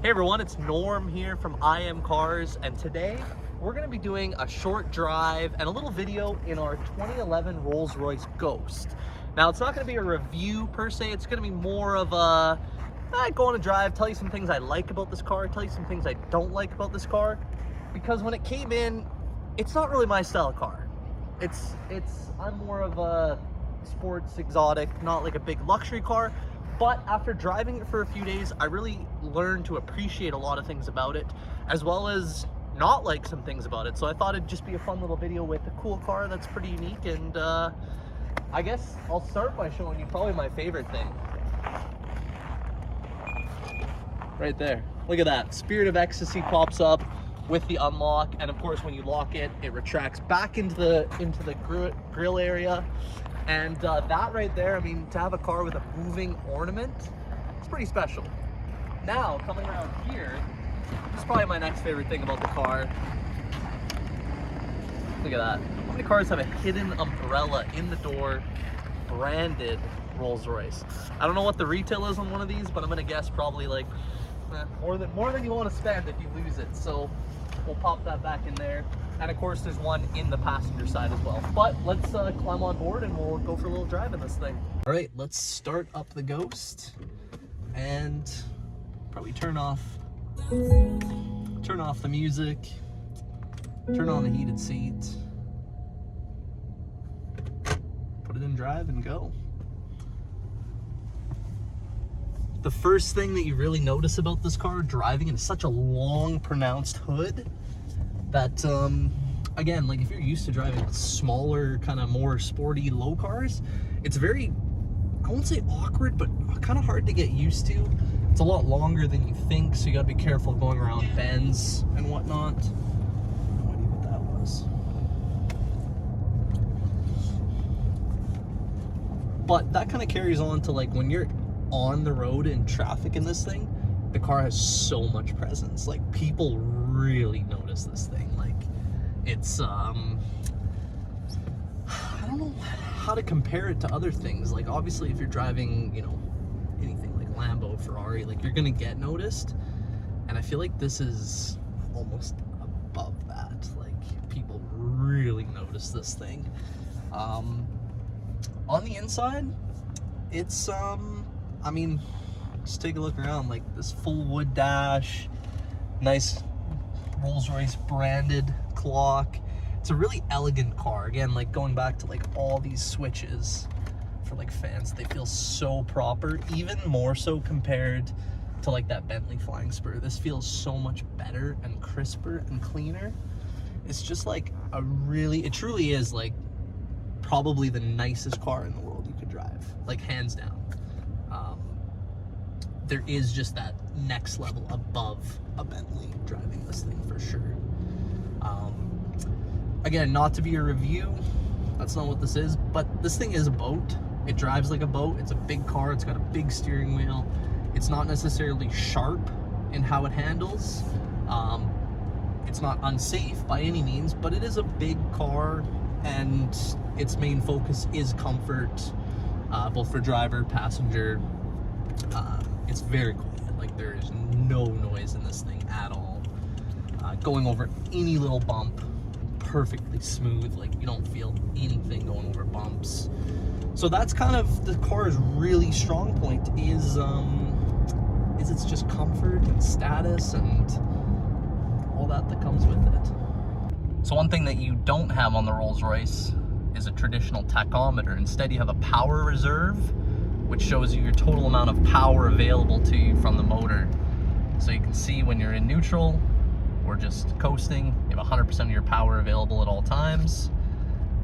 Hey everyone, it's Norm here from IMCARS, and today we're going to be doing a short drive and a little video in our 2011 Rolls-Royce Ghost. Now, it's not going to be a review per se, it's going to be more of a go on a drive, tell you some things I like about this car, tell you some things I don't like about this car, because when it came in, it's not really my style of car. I'm more of a sports exotic, not like a big luxury car. But after driving it for a few days, I really learned to appreciate a lot of things about it, as well as not like some things about it. So I thought it'd just be a fun little video with a cool car that's pretty unique. And I guess I'll start by showing you probably my favorite thing. Right there. Look at that. Spirit of Ecstasy pops up with the unlock. And of course, when you lock it, it retracts back into the grill area. And that right there, I mean, to have a car with a moving ornament, it's pretty special. Now, coming around here, this is probably my next favorite thing about the car. Look at that. How many cars have a hidden umbrella in the door, branded Rolls-Royce? I don't know what the retail is on one of these, but I'm gonna guess probably like more than you want to spend if you lose it. So we'll pop that back in there. And of course, there's one in the passenger side as well. But let's climb on board and we'll go for a little drive in this thing. All right, let's start up the Ghost and probably turn off the music, turn on the heated seat, put it in drive and go. The first thing that you really notice about this car driving in such a long, pronounced hood that, again, like if you're used to driving smaller, kind of more sporty, low cars, it's very, I won't say awkward, but kind of hard to get used to. It's a lot longer than you think, so you gotta be careful going around bends and whatnot. No idea what that was. But that kind of carries on to like when you're on the road in traffic in this thing, the car has so much presence. Like, people really notice this thing. Like, it's I don't know how to compare it to other things. Like, obviously if you're driving, you know, anything like Lambo, Ferrari, like, you're gonna get noticed, and I feel like this is almost above that. Like, people really notice this thing. On the inside, it's I mean, just take a look around. Like, this full wood dash, nice Rolls-Royce branded clock. It's a really elegant car. Again, like going back to like all these switches for like fans, they feel so proper, even more so compared to like that Bentley Flying Spur. This feels so much better and crisper and cleaner. It's just like it truly is like probably the nicest car in the world you could drive, like hands down. There is just that next level above a Bentley driving this thing for sure. Again, not to be a review, that's not what this is, but this thing is a boat. It drives like a boat. It's a big car. It's got a big steering wheel. It's not necessarily sharp in how it handles. It's not unsafe by any means, but it is a big car, and its main focus is comfort, both for driver, passenger. It's very quiet. Like, there is no noise in this thing at all. Going over any little bump, perfectly smooth. Like, you don't feel anything going over bumps. So that's kind of the car's really strong point is it's just comfort and status and all that comes with it. So one thing that you don't have on the Rolls-Royce is a traditional tachometer. Instead, you have a power reserve, which shows you your total amount of power available to you from the motor. So you can see when you're in neutral or just coasting, you have 100% of your power available at all times.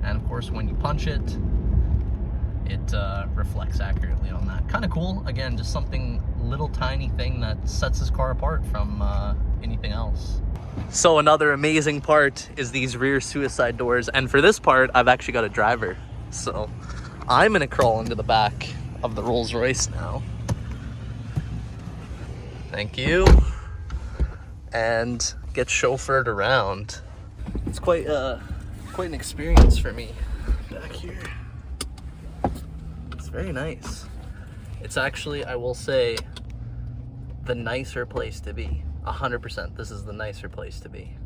And of course, when you punch it, it reflects accurately on that. Kind of cool. Again, just something little tiny thing that sets this car apart from anything else. So another amazing part is these rear suicide doors. And for this part, I've actually got a driver. So I'm gonna crawl into the back of the Rolls-Royce now. Thank you. And get chauffeured around. It's quite an experience for me back here. It's very nice. It's actually, I will say, the nicer place to be. 100%, this is the nicer place to be.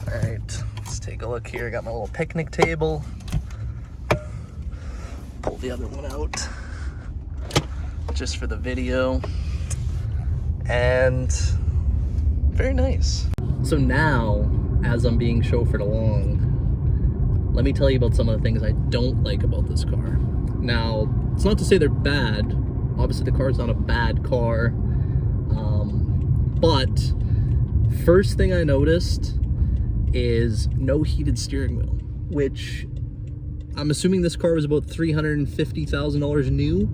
All right, let's take a look here. I got my little picnic table. Pull the other one out just for the video. And very nice. So now, as I'm being chauffeured along, let me tell you about some of the things I don't like about this car. Now, it's not to say they're bad. Obviously, the car's not a bad car. But first thing I noticed is no heated steering wheel, which I'm assuming this car was about $350,000 new.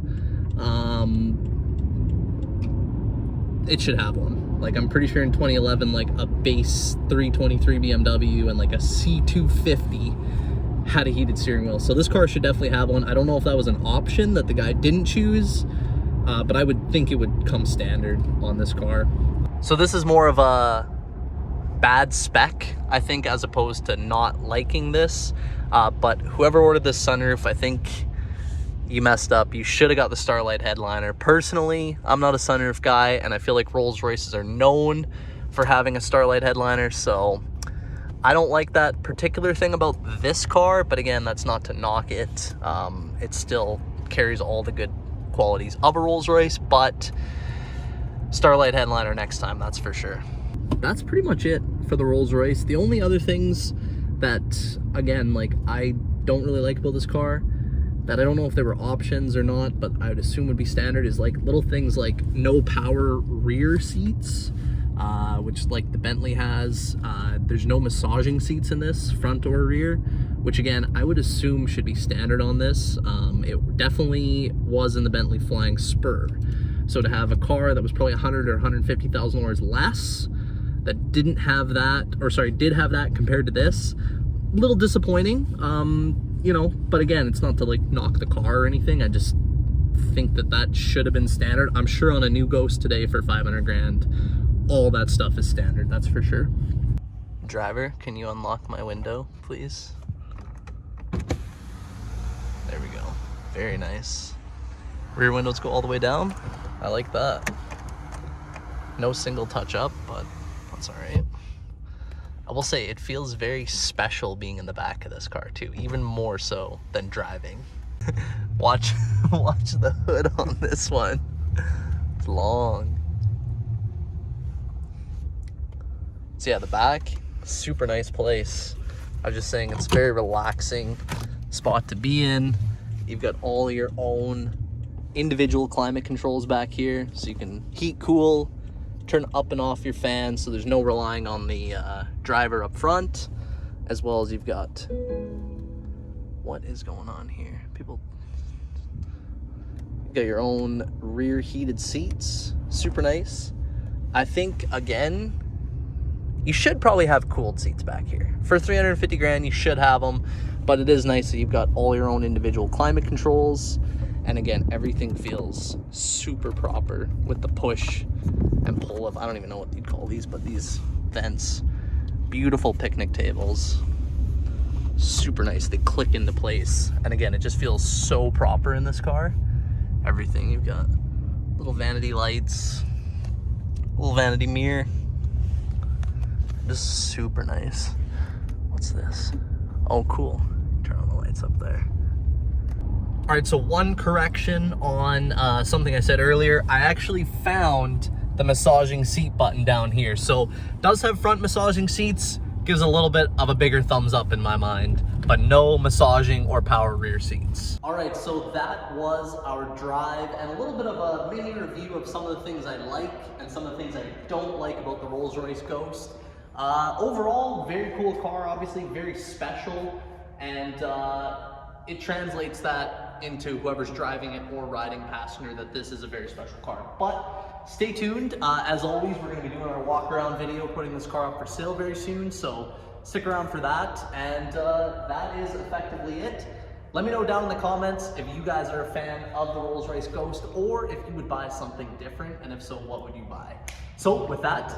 It should have one. Like, I'm pretty sure in 2011, like a base 323 BMW and like a C250 had a heated steering wheel. So this car should definitely have one. I don't know if that was an option that the guy didn't choose, but I would think it would come standard on this car. So this is more of a bad spec, I think, as opposed to not liking this. But whoever ordered this sunroof, I think you messed up. You should have got the Starlight headliner. Personally, I'm not a sunroof guy, and I feel like Rolls-Royces are known for having a Starlight headliner, so I don't like that particular thing about this car, but again, that's not to knock it. It still carries all the good qualities of a Rolls-Royce, but Starlight headliner next time, that's for sure. That's pretty much it for the Rolls-Royce. The only other things that, again, like, I don't really like about this car, that I don't know if there were options or not, but I would assume would be standard, is like little things like no power rear seats, which like the Bentley has. There's no massaging seats in this, front or rear, which again, I would assume should be standard on this. It definitely was in the Bentley Flying Spur. So to have a car that was probably $100,000 or $150,000 less, that didn't have that, or sorry, did have that compared to this, a little disappointing. You know, but again, it's not to like knock the car or anything. I just think that that should have been standard. I'm sure on a new Ghost today for 500 grand, all that stuff is standard, that's for sure. Driver, can you unlock my window, please? There we go. Very nice. Rear windows go all the way down. I like that. No single touch up, but that's all right. I will say it feels very special being in the back of this car too, even more so than driving. watch the hood on this one. It's long. So yeah, the back, super nice place. I was just saying, it's a very relaxing spot to be in. You've got all your own individual climate controls back here, so you can heat, cool, turn up and off your fans, so there's no relying on the driver up front, as well as you've got, what is going on here? You got your own rear heated seats, super nice. I think, again, you should probably have cooled seats back here. For 350 grand, you should have them, but it is nice that you've got all your own individual climate controls. And again, everything feels super proper with the push and pull of, I don't even know what you'd call these, but these vents. Beautiful picnic tables. Super nice. They click into place. And again, it just feels so proper in this car. Everything. You've got little vanity lights, little vanity mirror. Just super nice. What's this? Oh, cool. Turn on the lights up there. All right, so one correction on something I said earlier. I actually found the massaging seat button down here. So does have front massaging seats, gives a little bit of a bigger thumbs up in my mind, but no massaging or power rear seats. All right, so that was our drive and a little bit of a mini review of some of the things I like and some of the things I don't like about the Rolls-Royce Ghost. Overall, very cool car, obviously very special, and it translates that into whoever's driving it or riding passenger that this is a very special car. But stay tuned. As always, we're going to be doing our walk around video, putting this car up for sale very soon, so stick around for that. And that is effectively it. Let me know down in the comments if you guys are a fan of the Rolls-Royce Ghost, or if you would buy something different, and if so, what would you buy? So with that,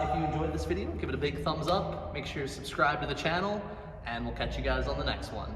if you enjoyed this video, give it a big thumbs up, make sure you subscribe to the channel, and we'll catch you guys on the next one.